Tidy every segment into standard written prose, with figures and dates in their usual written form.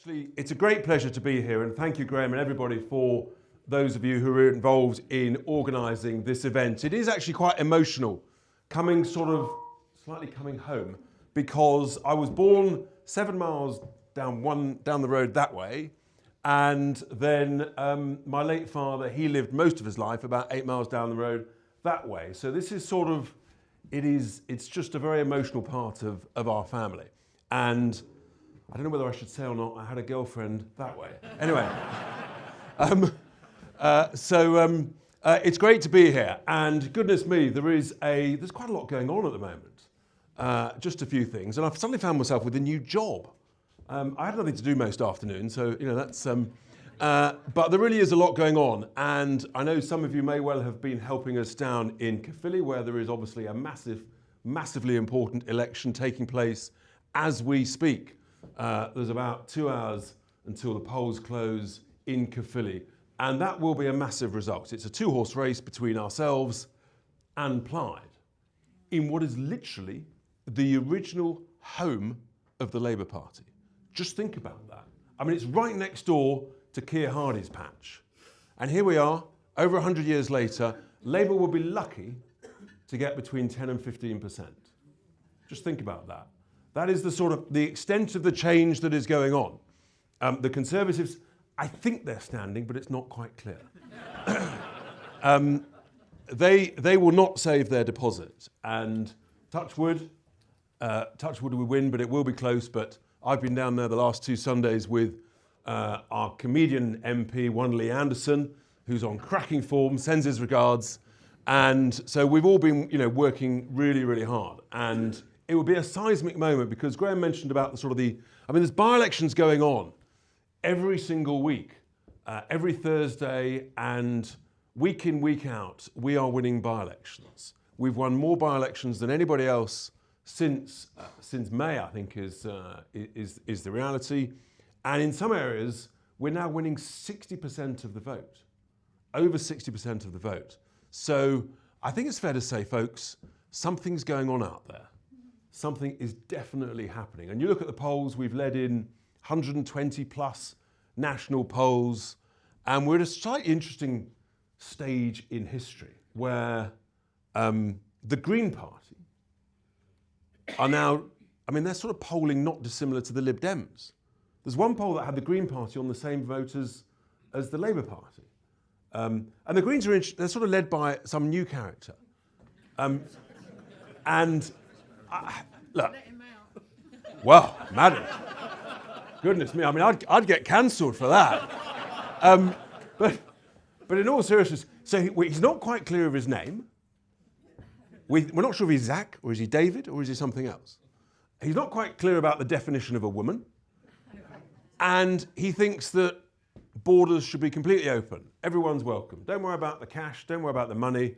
Actually, it's a great pleasure to be here, and thank you, Graham, and everybody for those of you who are involved in organising this event. It is actually quite emotional, slightly coming home, because I was born 7 miles down the road that way, and then my late father, he lived most of his life about 8 miles down the road that way. So this is it's just a very emotional part of our family. And I don't know whether I should say or not, I had a girlfriend that way. Anyway, it's great to be here. And goodness me, there's quite a lot going on at the moment. Just a few things. And I've suddenly found myself with a new job. I had nothing to do most afternoons, so that's. But there really is a lot going on, and I know some of you may well have been helping us down in Caerphilly, where there is obviously a massively important election taking place as we speak. There's about 2 hours until the polls close in Caerphilly, and that will be a massive result. It's a 2-horse race between ourselves and Plaid in what is literally the original home of the Labour Party. Just think about that. I mean, it's right next door to Keir Hardie's patch. And here we are, over 100 years later, Labour will be lucky to get between 10 and 15%. Just think about that. That is the extent of the change that is going on. The Conservatives, I think they're standing, but it's not quite clear. They will not save their deposit. And touch wood we win, but it will be close. But I've been down there the last 2 Sundays with our comedian MP, Wanley Anderson, who's on cracking form, sends his regards. And so we've all been, working really, really hard. And it will be a seismic moment, because Graham mentioned about there's by-elections going on every single week, every Thursday, and week in, week out, we are winning by-elections. We've won more by-elections than anybody else since May, I think, is the reality. And in some areas, we're now winning 60% of the vote, over 60% of the vote. So I think it's fair to say, folks, something's going on out there. Something is definitely happening. And you look at the polls, we've led in 120 plus national polls, and we're at a slightly interesting stage in history where the Green Party are now, they're polling not dissimilar to the Lib Dems. There's one poll that had the Green Party on the same vote as the Labour Party. And the Greens they're led by some new character. Look, well, madam, goodness me, I'd get cancelled for that. But in all seriousness, so he's not quite clear of his name. We're not sure if he's Zach, or is he David, or is he something else. He's not quite clear about the definition of a woman. And he thinks that borders should be completely open. Everyone's welcome. Don't worry about the cash, don't worry about the money.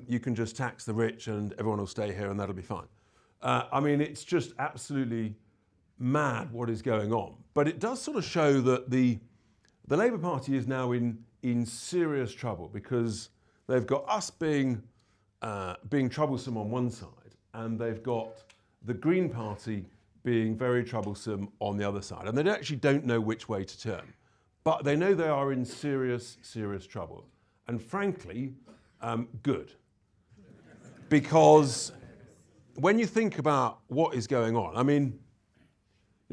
You can just tax the rich and everyone will stay here and that'll be fine. It's just absolutely mad what is going on. But it does show that the Labour Party is now in serious trouble, because they've got us being troublesome on one side, and they've got the Green Party being very troublesome on the other side. And they actually don't know which way to turn. But they know they are in serious, serious trouble. And frankly, good. Because when you think about what is going on,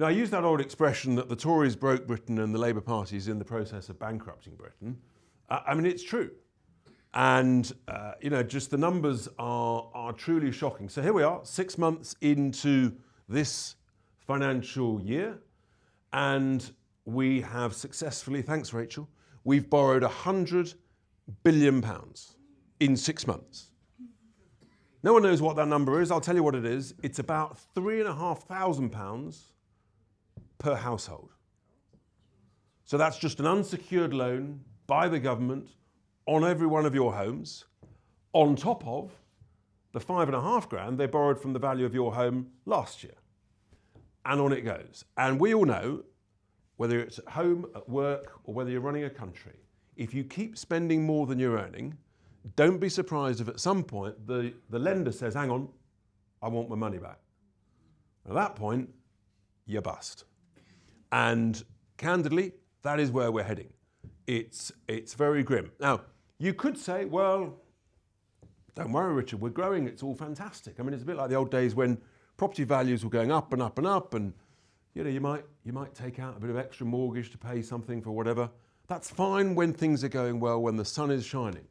I use that old expression that the Tories broke Britain and the Labour Party is in the process of bankrupting Britain. It's true. And, just the numbers are truly shocking. So here we are, 6 months into this financial year, and we have successfully, thanks Rachel, we've borrowed £100 billion in 6 months. No one knows what that number is. I'll tell you what it is. It's about £3,500 per household. So that's just an unsecured loan by the government on every one of your homes, on top of the £5,500 they borrowed from the value of your home last year. And on it goes. And we all know, whether it's at home, at work, or whether you're running a country, if you keep spending more than you're earning, don't be surprised if at some point the lender says, hang on, I want my money back. At that point, you bust. And candidly, that is where we're heading. It's very grim. Now, you could say, well, don't worry, Richard, we're growing, it's all fantastic. I mean, it's a bit like the old days when property values were going up and up and up, and you know, you might take out a bit of extra mortgage to pay something for whatever. That's fine when things are going well, when the sun is shining.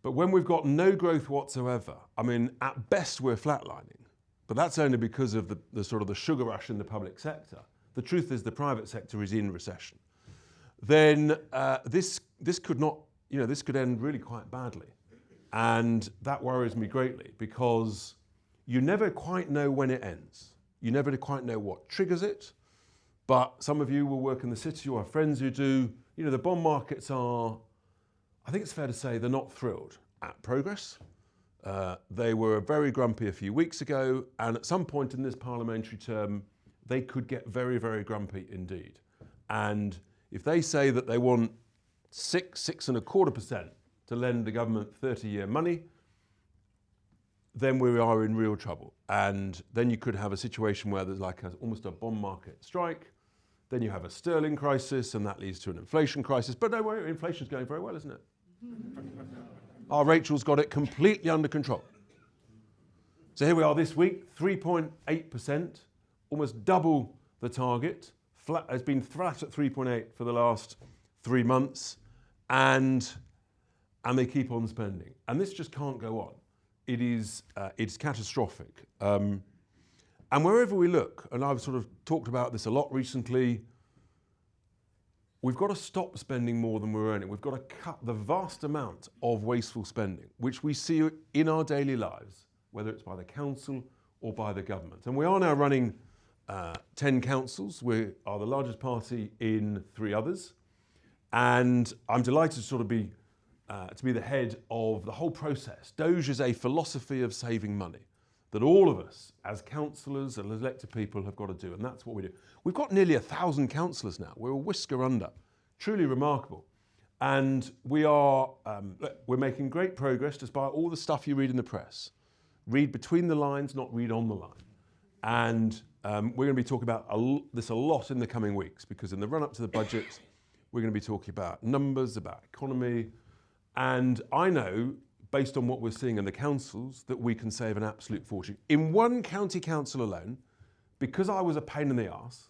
But when we've got no growth whatsoever, I mean, at best we're flatlining, but that's only because of the sort of the sugar rush in the public sector. The truth is the private sector is in recession. Then this could not, you know, this could end really quite badly. And that worries me greatly because you never quite know when it ends. You never quite know what triggers it. But some of you will work in the city or have friends who do. You know, the bond markets are, I think it's fair to say, they're not thrilled at progress. They were very grumpy a few weeks ago, and at some point in this parliamentary term, they could get very, very grumpy indeed. And if they say that they want 6.25% to lend the government 30-year money, then we are in real trouble. And then you could have a situation where there's like almost a bond market strike. Then you have a sterling crisis, and that leads to an inflation crisis. But don't worry, inflation's going very well, isn't it? Our Rachel's got it completely under control. So here we are this week, 3.8%, almost double the target. It's been flat at 3.8 for the last 3 months, and they keep on spending. And this just can't go on. It's catastrophic. And wherever we look, and I've sort of talked about this a lot recently, we've got to stop spending more than we're earning. We've got to cut the vast amount of wasteful spending, which we see in our daily lives, whether it's by the council or by the government. And we are now running 10 councils. We are the largest party in 3 others. And I'm delighted to sort of be the head of the whole process. Doge is a philosophy of saving money that all of us as councillors and elected people have got to do, and that's what we do. We've got nearly 1,000 councillors now. We're a whisker under. Truly remarkable. And we're making great progress despite all the stuff you read in the press. Read between the lines, not read on the line. And we're going to be talking about this a lot in the coming weeks, because in the run-up to the budget, we're going to be talking about numbers, about economy, and I know, based on what we're seeing in the councils, that we can save an absolute fortune. In one county council alone, because I was a pain in the arse,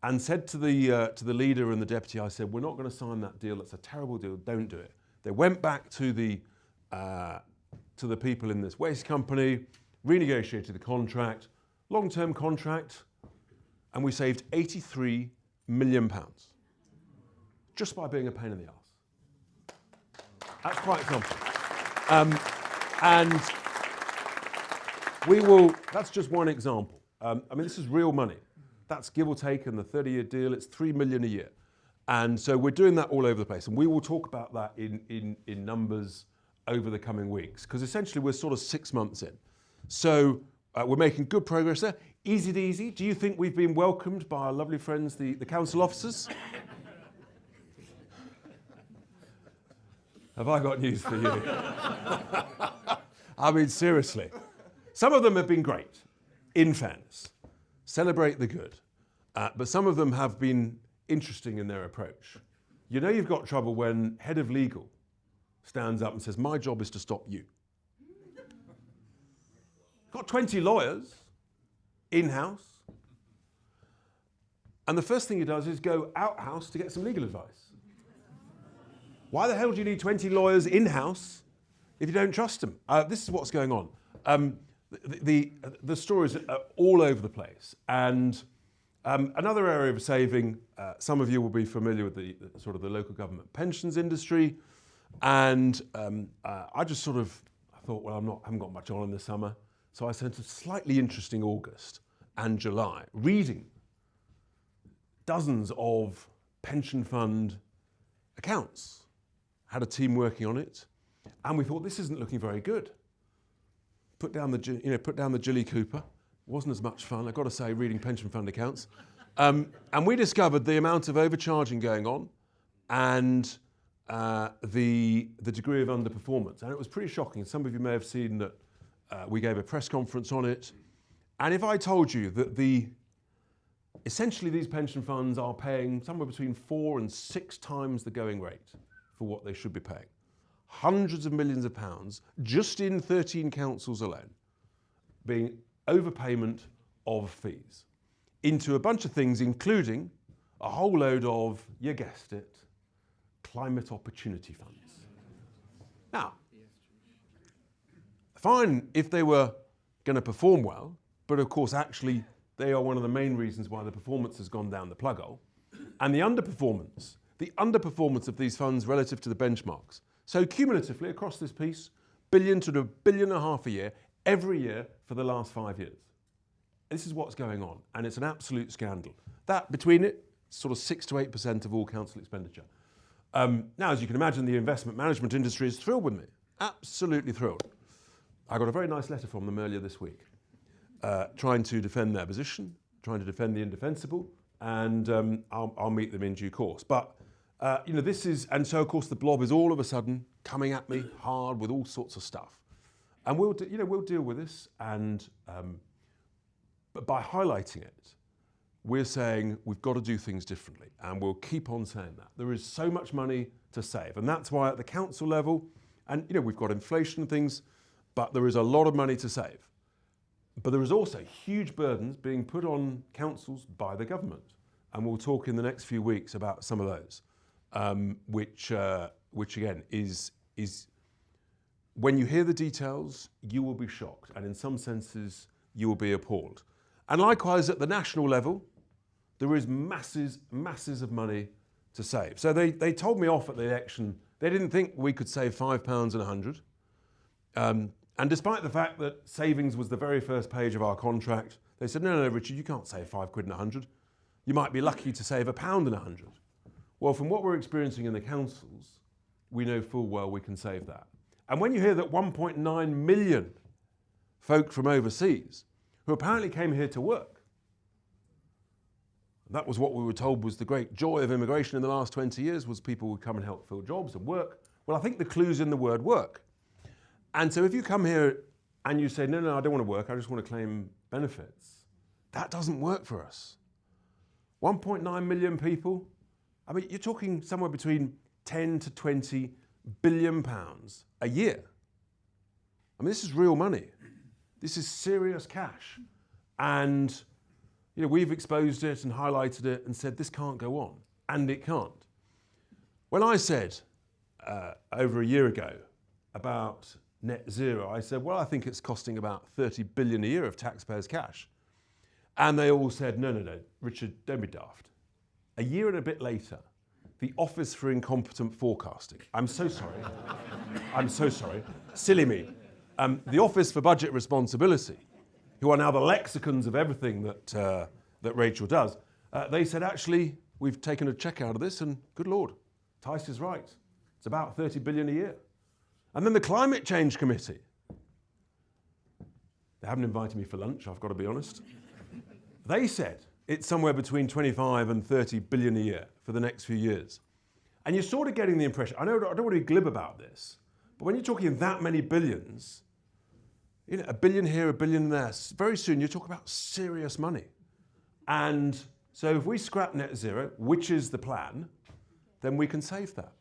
and said to the leader and the deputy, I said, we're not going to sign that deal, that's a terrible deal, don't do it. They went back to the people in this waste company, renegotiated the contract, long-term contract, and we saved £83 million just by being a pain in the arse. That's quite something. And that's just one example. I mean, this is real money. That's give or take in the 30-year deal, it's £3 million a year. And so we're doing that all over the place. And we will talk about that in numbers over the coming weeks, because essentially we're sort of 6 months in. So we're making good progress there. Easy. Do you think we've been welcomed by our lovely friends, the council officers? Have I got news for you? I mean, seriously. Some of them have been great, in fairness. Celebrate the good. But some of them have been interesting in their approach. You know you've got trouble when head of legal stands up and says, my job is to stop you. Got 20 lawyers in-house. And the first thing he does is go out-house to get some legal advice. Why the hell do you need 20 lawyers in-house if you don't trust them? This is what's going on. The stories are all over the place. And another area of saving, some of you will be familiar with the sort of the local government pensions industry. And I just sort of thought, well, I haven't got much on in the summer. So I spent a slightly interesting August and July reading dozens of pension fund accounts. Had a team working on it, and we thought this isn't looking very good. Put down the Jilly Cooper. It wasn't as much fun, I've got to say, reading pension fund accounts. And we discovered the amount of overcharging going on, and the degree of underperformance, and it was pretty shocking. Some of you may have seen that we gave a press conference on it, and if I told you that the essentially these pension funds are paying somewhere between 4 and 6 times the going rate for what they should be paying. Hundreds of millions of pounds just in 13 councils alone being overpayment of fees into a bunch of things, including a whole load of, you guessed it, climate opportunity funds. Now, fine if they were going to perform well, but of course actually they are one of the main reasons why the performance has gone down the plug hole. And the underperformance of these funds relative to the benchmarks. So cumulatively across this piece, billion to $1.5 billion a year, every year for the last 5 years. This is what's going on, and it's an absolute scandal. That, between it, sort of 6 to 8% of all council expenditure. Now, as you can imagine, the investment management industry is thrilled with me, absolutely thrilled. I got a very nice letter from them earlier this week, trying to defend their position, trying to defend the indefensible, and I'll meet them in due course. But this is, and so of course the blob is all of a sudden coming at me hard with all sorts of stuff, and we'll deal with this. And but by highlighting it, we're saying we've got to do things differently, and we'll keep on saying that. There is so much money to save, and that's why at the council level, and we've got inflation and things, but there is a lot of money to save. But there is also huge burdens being put on councils by the government, and we'll talk in the next few weeks about some of those, which again is when you hear the details, you will be shocked, and in some senses you will be appalled. And likewise at the national level, there is masses of money to save. So they told me off at the election. They didn't think we could save £5 and 100. And despite the fact that savings was the very first page of our contract, they said, no, Richard, you can't save £5 and 100. You might be lucky to save £1 and 100. Well, from what we're experiencing in the councils, we know full well we can save that. And when you hear that 1.9 million folk from overseas who apparently came here to work, that was what we were told was the great joy of immigration in the last 20 years, was people would come and help fill jobs and work. Well, I think the clue's in the word work. And so if you come here and you say, no, I don't want to work, I just want to claim benefits, that doesn't work for us. 1.9 million people, I mean, you're talking somewhere between 10 to 20 billion pounds a year. I mean, this is real money. This is serious cash. And we've exposed it and highlighted it and said this can't go on, and it can't. When I said over a year ago about net zero, I said, well, I think it's costing about 30 billion a year of taxpayers' cash. And they all said, no, Richard, don't be daft. A year and a bit later, the Office for Incompetent Forecasting, I'm so sorry, silly me, the Office for Budget Responsibility, who are now the lexicons of everything that Rachel does, they said, actually, we've taken a check out of this, and good Lord, Tice is right. It's about 30 billion a year. And then the Climate Change Committee, they haven't invited me for lunch, I've got to be honest. They said it's somewhere between 25 and 30 billion a year for the next few years. And you're sort of getting the impression, I don't want to be glib about this, but when you're talking that many billions, a billion here, a billion there, very soon you're talking about serious money. And so if we scrap net zero, which is the plan, then we can save that.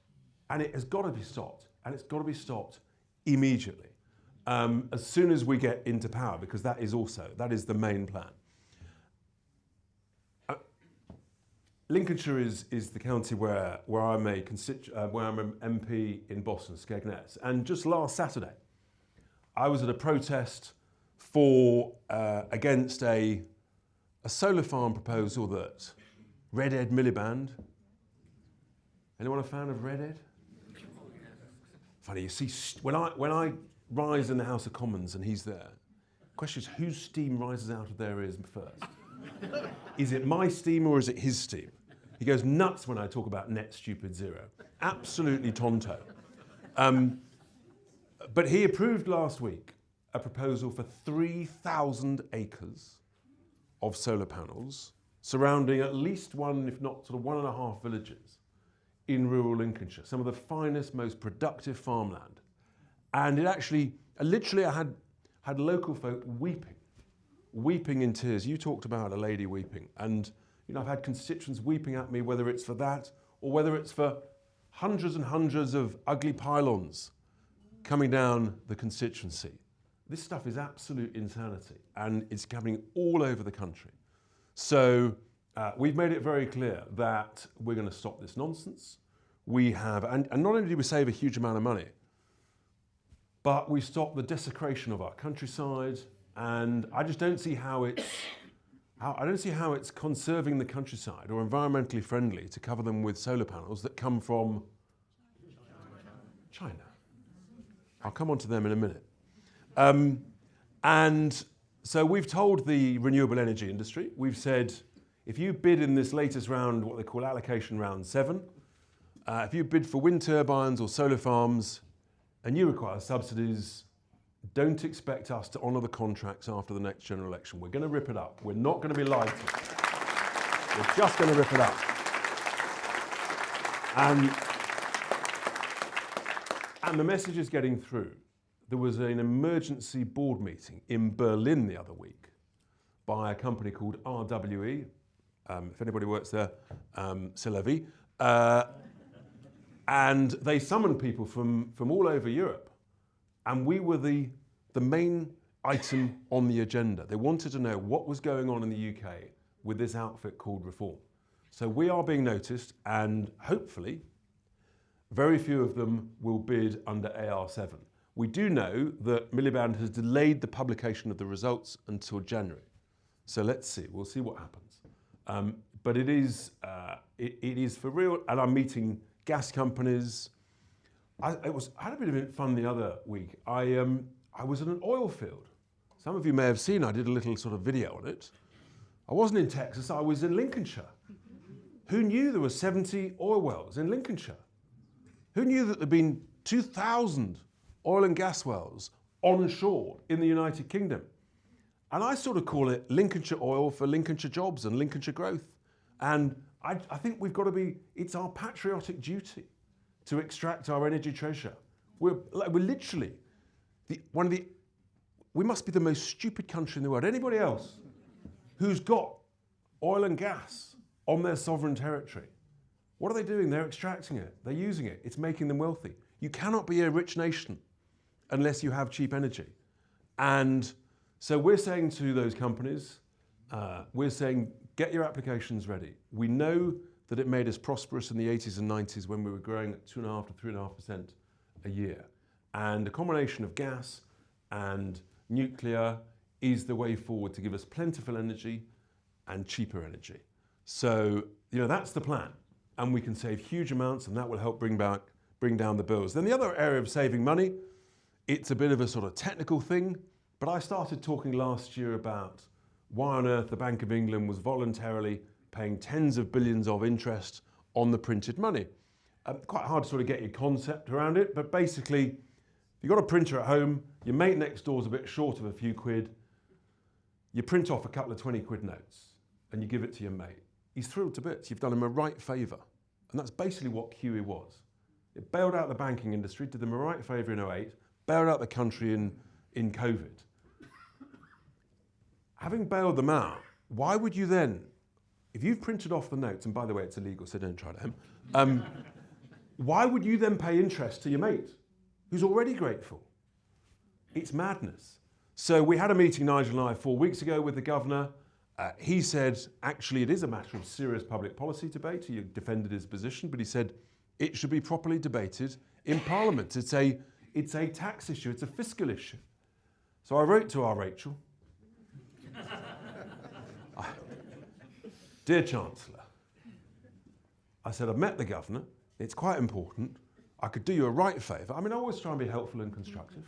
And it has got to be stopped, and it's got to be stopped immediately, as soon as we get into power, because that is the main plan. Lincolnshire is the county where I'm an MP in Boston, Skegness. And just last Saturday, I was at a protest against a solar farm proposal that Red Ed Miliband. Anyone a fan of Red Ed? Funny, you see, when I rise in the House of Commons and he's there, the question is whose steam rises out of their ears first? Is it my steam or is it his steam? He goes nuts when I talk about net stupid zero. Absolutely tonto. But he approved last week a proposal for 3,000 acres of solar panels surrounding at least one, if not sort of 1.5 villages in rural Lincolnshire, some of the finest, most productive farmland. And it actually, literally I had local folk weeping weeping in tears. You talked about a lady weeping, and I've had constituents weeping at me, whether it's for that or whether it's for hundreds and hundreds of ugly pylons coming down the constituency. This stuff is absolute insanity, and it's coming all over the country. So we've made it very clear that we're going to stop this nonsense. We have, and not only do we save a huge amount of money, but we stop the desecration of our countryside, and I just don't see how it's conserving the countryside or environmentally friendly to cover them with solar panels that come from China. I'll come on to them in a minute. And so we've told the renewable energy industry, we've said, if you bid in this latest round, what they call allocation round 7, if you bid for wind turbines or solar farms and you require subsidies, don't expect us to honour the contracts after the next general election. We're going to rip it up. We're not going to be lied to. We're just going to rip it up. And the message is getting through. There was an emergency board meeting in Berlin the other week by a company called RWE. If anybody works there, c'est la vie. And they summoned people from all over Europe. And we were the main item on the agenda. They wanted to know what was going on in the UK with this outfit called Reform. So we are being noticed, and hopefully very few of them will bid under AR7. We do know that Miliband has delayed the publication of the results until January. So let's see, we'll see what happens. But it is for real, and I'm meeting gas companies. I had a bit of fun the other week. I was in an oil field. Some of you may have seen, I did a little sort of video on it. I wasn't in Texas, I was in Lincolnshire. Who knew there were 70 oil wells in Lincolnshire? Who knew that there'd been 2,000 oil and gas wells onshore in the United Kingdom? And I sort of call it Lincolnshire oil for Lincolnshire jobs and Lincolnshire growth. And I think we've got to it's our patriotic duty to extract our energy treasure. We're literally, we must be the most stupid country in the world. Anybody else who's got oil and gas on their sovereign territory, what are they doing? They're extracting it, they're using it, it's making them wealthy. You cannot be a rich nation unless you have cheap energy. And so we're saying to those companies, we're saying, get your applications ready. We know that it made us prosperous in the 80s and 90s when we were growing at 2.5% to 3.5% a year. And a combination of gas and nuclear is the way forward to give us plentiful energy and cheaper energy. So, that's the plan. And we can save huge amounts, and that will help bring down the bills. Then the other area of saving money, it's a bit of a sort of technical thing, but I started talking last year about why on earth the Bank of England was voluntarily paying tens of billions of interest on the printed money. Quite hard to sort of get your concept around it, but basically, if you've got a printer at home, your mate next door's a bit short of a few quid, you print off a couple of 20 quid notes and you give it to your mate. He's thrilled to bits. You've done him a right favour. And that's basically what QE was. It bailed out the banking industry, did them a right favour in 2008, bailed out the country in COVID. Having bailed them out, why would you then, if you've printed off the notes, and by the way, it's illegal, so don't try to, why would you then pay interest to your mate, who's already grateful? It's madness. So we had a meeting, Nigel and I, 4 weeks ago with the governor. He said, actually, it is a matter of serious public policy debate. He defended his position, but he said it should be properly debated in Parliament. It's a tax issue, it's a fiscal issue. So I wrote to our Rachel, Dear Chancellor, I said, I've met the governor, it's quite important, I could do you a right favour. I always try and be helpful and constructive.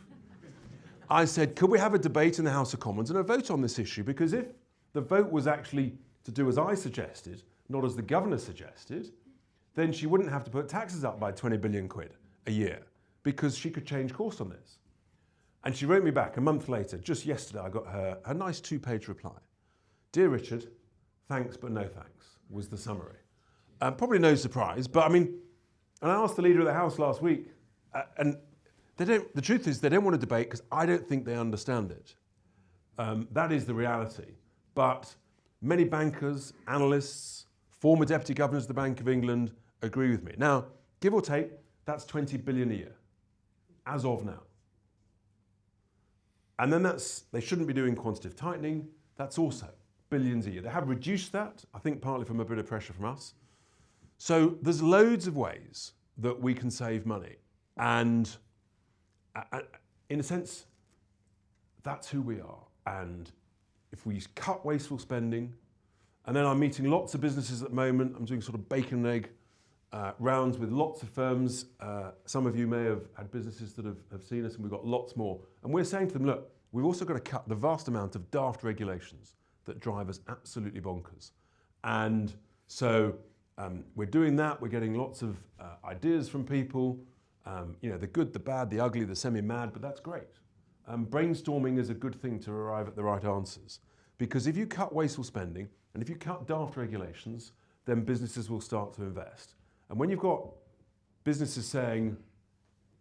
I said, could we have a debate in the House of Commons and a vote on this issue? Because if the vote was actually to do as I suggested, not as the governor suggested, then she wouldn't have to put taxes up by 20 billion quid a year, because she could change course on this. And she wrote me back a month later, just yesterday I got her a nice 2-page reply. Dear Richard, thanks but no thanks, was the summary. Probably no surprise, but and I asked the leader of the House last week, and the truth is they don't want to debate because I don't think they understand it. That is the reality. But many bankers, analysts, former deputy governors of the Bank of England agree with me. Now, give or take, that's 20 billion a year, as of now. And then they shouldn't be doing quantitative tightening. That's also billions a year. They have reduced that, I think partly from a bit of pressure from us. So there's loads of ways that we can save money. And in a sense, that's who we are. And if we cut wasteful spending, and then I'm meeting lots of businesses at the moment. I'm doing sort of bacon and egg rounds with lots of firms. Some of you may have had businesses that have seen us, and we've got lots more. And we're saying to them, look, we've also got to cut the vast amount of daft regulations that drive us absolutely bonkers. And so we're doing that. We're getting lots of ideas from people. The good, the bad, the ugly, the semi-mad, but that's great. Brainstorming is a good thing to arrive at the right answers. Because if you cut wasteful spending, and if you cut daft regulations, then businesses will start to invest. And when you've got businesses saying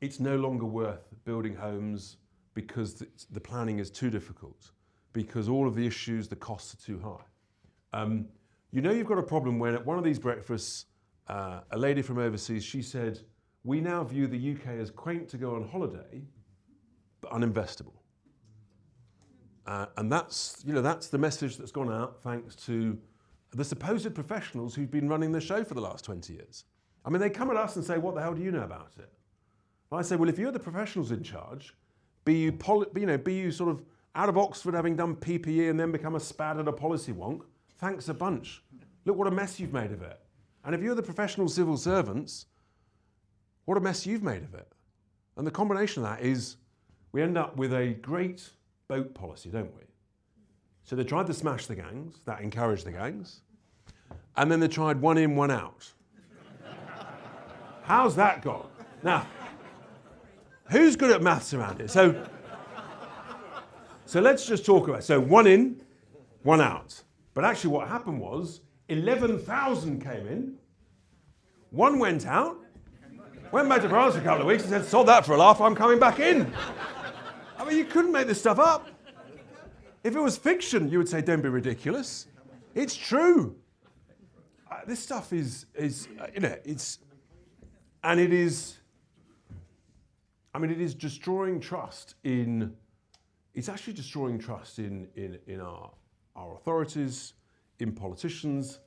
it's no longer worth building homes because the planning is too difficult, because all of the issues, the costs are too high. You've got a problem when at one of these breakfasts, a lady from overseas, she said, we now view the UK as quaint to go on holiday, but uninvestable. And that's the message that's gone out thanks to the supposed professionals who've been running the show for the last 20 years. I mean, they come at us and say, what the hell do you know about it? And I say, well, if you're the professionals in charge, be you sort of out of Oxford having done PPE and then become a spad and a policy wonk, thanks a bunch. Look what a mess you've made of it. And if you're the professional civil servants, what a mess you've made of it. And the combination of that is we end up with a great boat policy, don't we? So they tried to smash the gangs, that encouraged the gangs, and then they tried one in, one out. How's that gone? Now, who's good at maths around here? So let's just talk about it. So one in, one out. But actually what happened was 11,000 came in, one went out, went back to France for a couple of weeks and said, sod that for a laugh, I'm coming back in. I mean, you couldn't make this stuff up. If it was fiction, you would say, don't be ridiculous. It's true. This stuff is destroying trust in, it's actually destroying trust in our authorities, in politicians.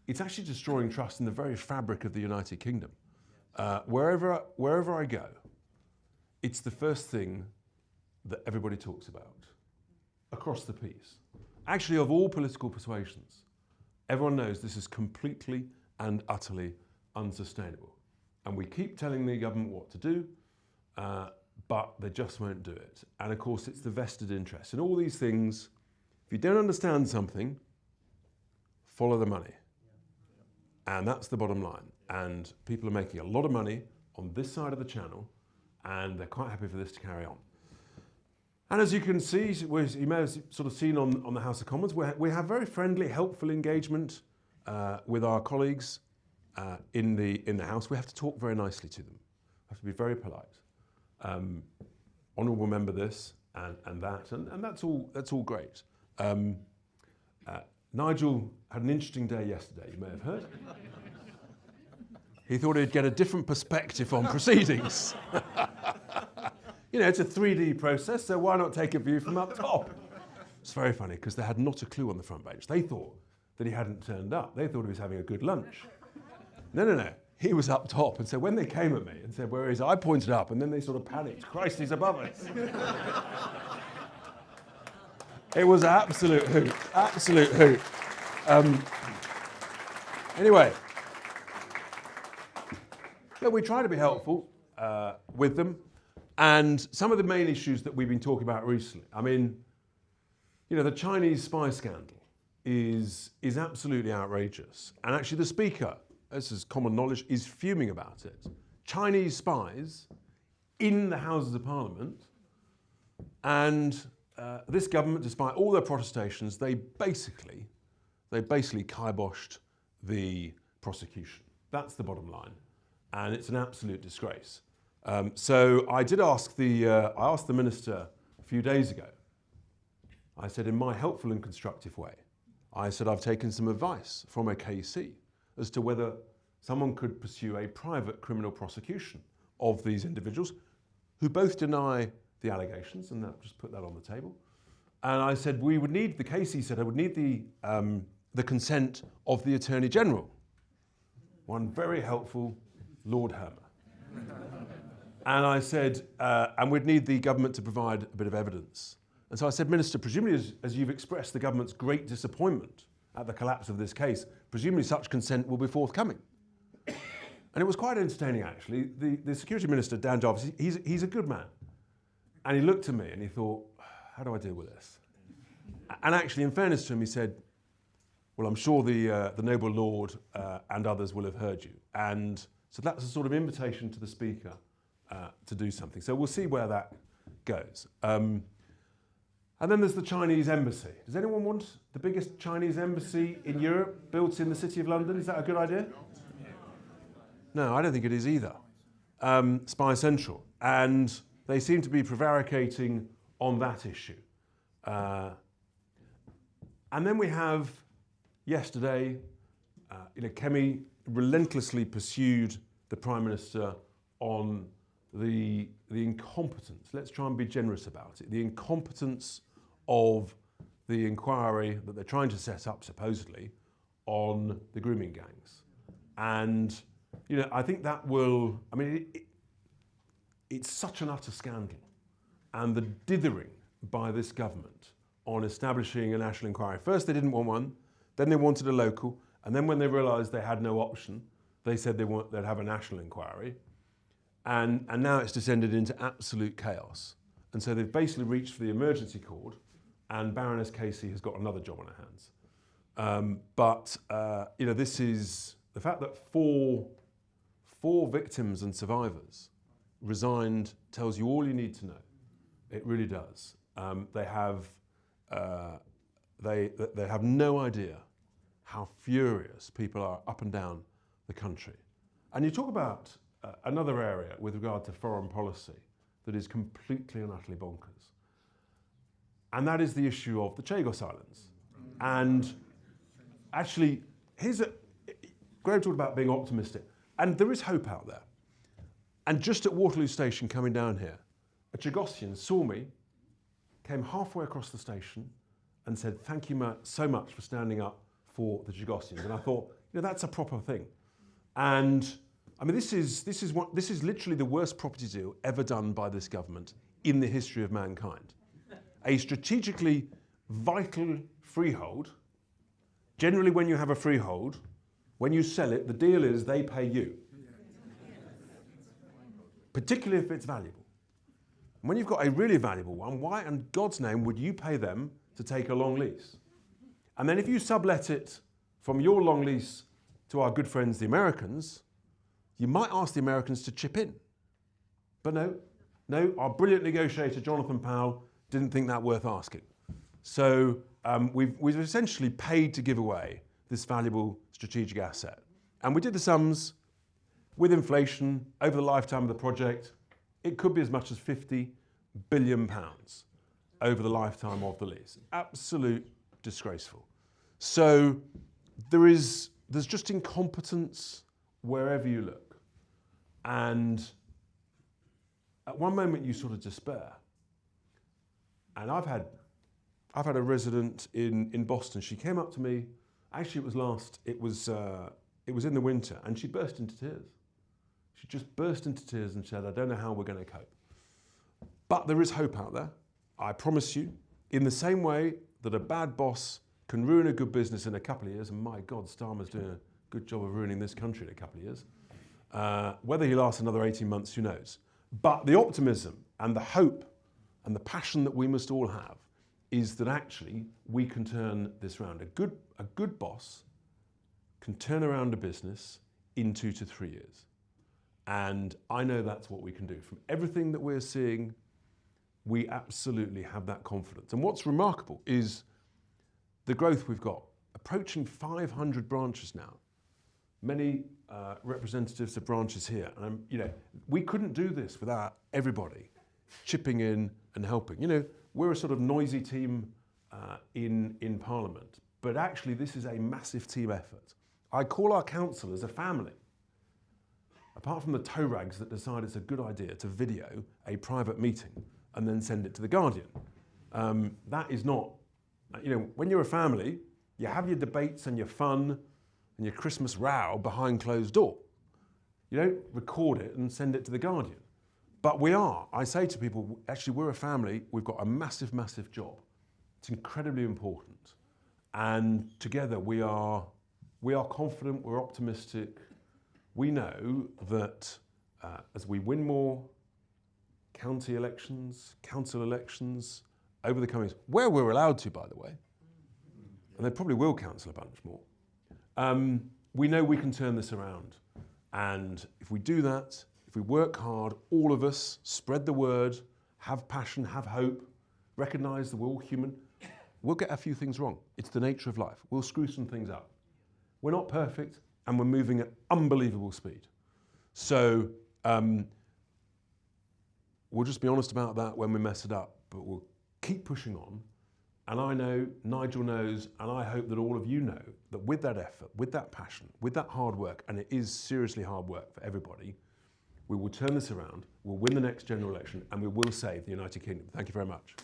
It's actually destroying trust in the very fabric of the United Kingdom. Wherever I go, it's the first thing that everybody talks about across the piece. Actually, of all political persuasions, everyone knows this is completely and utterly unsustainable. And we keep telling the government what to do, but they just won't do it. And of course, it's the vested interest. And all these things, if you don't understand something, follow the money. And that's the bottom line. And people are making a lot of money on this side of the channel, and they're quite happy for this to carry on. And as you can see, you may have sort of seen on the House of Commons, we have very friendly, helpful engagement with our colleagues in the House. We have to talk very nicely to them. We have to be very polite. Honourable member this and that, and that's all great. Nigel had an interesting day yesterday, you may have heard. He thought he'd get a different perspective on proceedings. It's a 3D process, so why not take a view from up top? It's very funny, because they had not a clue on the front bench. They thought that he hadn't turned up. They thought he was having a good lunch. No. He was up top, and so when they came at me and said, where is he? I pointed up, and then they sort of panicked. Christ, he's above us. It was an absolute hoot, absolute hoot. Anyway, we try to be helpful with them. And some of the main issues that we've been talking about recently, I mean, the Chinese spy scandal is absolutely outrageous. And actually the Speaker, this is common knowledge, is fuming about it. Chinese spies in the Houses of Parliament, and this government, despite all their protestations, they basically kiboshed the prosecution. That's the bottom line. And it's an absolute disgrace. So I did ask I asked the minister a few days ago, I said, in my helpful and constructive way, I said, I've taken some advice from a KC as to whether someone could pursue a private criminal prosecution of these individuals who both deny the allegations, and I'll just put that on the table. And I said, we would need, the KC said, I would need the consent of the Attorney General. One very helpful Lord Hermer. And I said, and we'd need the government to provide a bit of evidence. And so I said, Minister, presumably as you've expressed the government's great disappointment at the collapse of this case, presumably such consent will be forthcoming. And it was quite entertaining, actually. The Security Minister, Dan Jarvis, he's a good man. And he looked at me and he thought, how do I deal with this? And actually, in fairness to him, he said, well, I'm sure the noble Lord and others will have heard you. And so that's a sort of invitation to the Speaker to do something. So we'll see where that goes. And then there's the Chinese embassy. Does anyone want the biggest Chinese embassy in Europe built in the City of London? Is that a good idea? No, I don't think it is either. Spy Central. And they seem to be prevaricating on that issue. And then we have, yesterday, Kemi relentlessly pursued the Prime Minister on the incompetence, let's try and be generous about it, the incompetence of the inquiry that they're trying to set up, supposedly, on the grooming gangs. And, I think that will, it's such an utter scandal. And the dithering by this government on establishing a national inquiry. First, they didn't want one, then they wanted a local, and then when they realised they had no option, they said they'd have a national inquiry. And now it's descended into absolute chaos. And so they've basically reached for the emergency cord, and Baroness Casey has got another job on her hands. This is the fact that four victims and survivors resigned tells you all you need to know. It really does. They have no idea how furious people are up and down the country. And you talk about another area with regard to foreign policy that is completely and utterly bonkers. And that is the issue of the Chagos Islands. And actually, Graham talked about being optimistic, and there is hope out there. And just at Waterloo Station coming down here, a Chagossian saw me, came halfway across the station and said, thank you so much for standing up for the Chagossians. And I thought, that's a proper thing. And this is literally the worst property deal ever done by this government in the history of mankind. A strategically vital freehold. Generally, when you have a freehold, when you sell it, the deal is they pay you. Particularly if it's valuable. And when you've got a really valuable one, why in God's name would you pay them to take a long lease? And then if you sublet it from your long lease to our good friends, the Americans, you might ask the Americans to chip in. But no, our brilliant negotiator, Jonathan Powell, didn't think that worth asking. So we've essentially paid to give away this valuable strategic asset. And we did the sums with inflation over the lifetime of the project. It could be as much as £50 billion over the lifetime of the lease. Absolute disgraceful. So there's just incompetence wherever you look. And at one moment you sort of despair. And I've had a resident in Boston. She came up to me. Actually, it was in the winter, and she burst into tears. She just burst into tears and said, I don't know how we're going to cope. But there is hope out there. I promise you, in the same way that a bad boss can ruin a good business in a couple of years, and my God, Starmer's doing a good job of ruining this country in a couple of years. Whether he lasts another 18 months, who knows? But the optimism and the hope and the passion that we must all have is that actually we can turn this round. A good boss can turn around a business in 2 to 3 years. And I know that's what we can do. From everything that we're seeing, we absolutely have that confidence. And what's remarkable is the growth we've got. Approaching 500 branches now. Many representatives of branches here. And we couldn't do this without everybody chipping in and helping. We're a sort of noisy team in Parliament. But actually, this is a massive team effort. I call our councillors a family. Apart from the toe rags that decide it's a good idea to video a private meeting and then send it to The Guardian. That is not, when you're a family, you have your debates and your fun and your Christmas row behind closed door. You don't record it and send it to The Guardian. But I say to people, actually we're a family, we've got a massive, massive job. It's incredibly important. And together we are confident, we're optimistic. We know that as we win more county elections, council elections over the coming years, where we're allowed to, by the way, and they probably will council a bunch more, we know we can turn this around. And if we do that, if we work hard, all of us, spread the word, have passion, have hope, recognise that we're all human, we'll get a few things wrong. It's the nature of life. We'll screw some things up. We're not perfect, and we're moving at unbelievable speed. So we'll just be honest about that when we mess it up, but we'll keep pushing on. And I know, Nigel knows, and I hope that all of you know, that with that effort, with that passion, with that hard work, and it is seriously hard work for everybody, we will turn this around, we'll win the next general election, and we will save the United Kingdom. Thank you very much.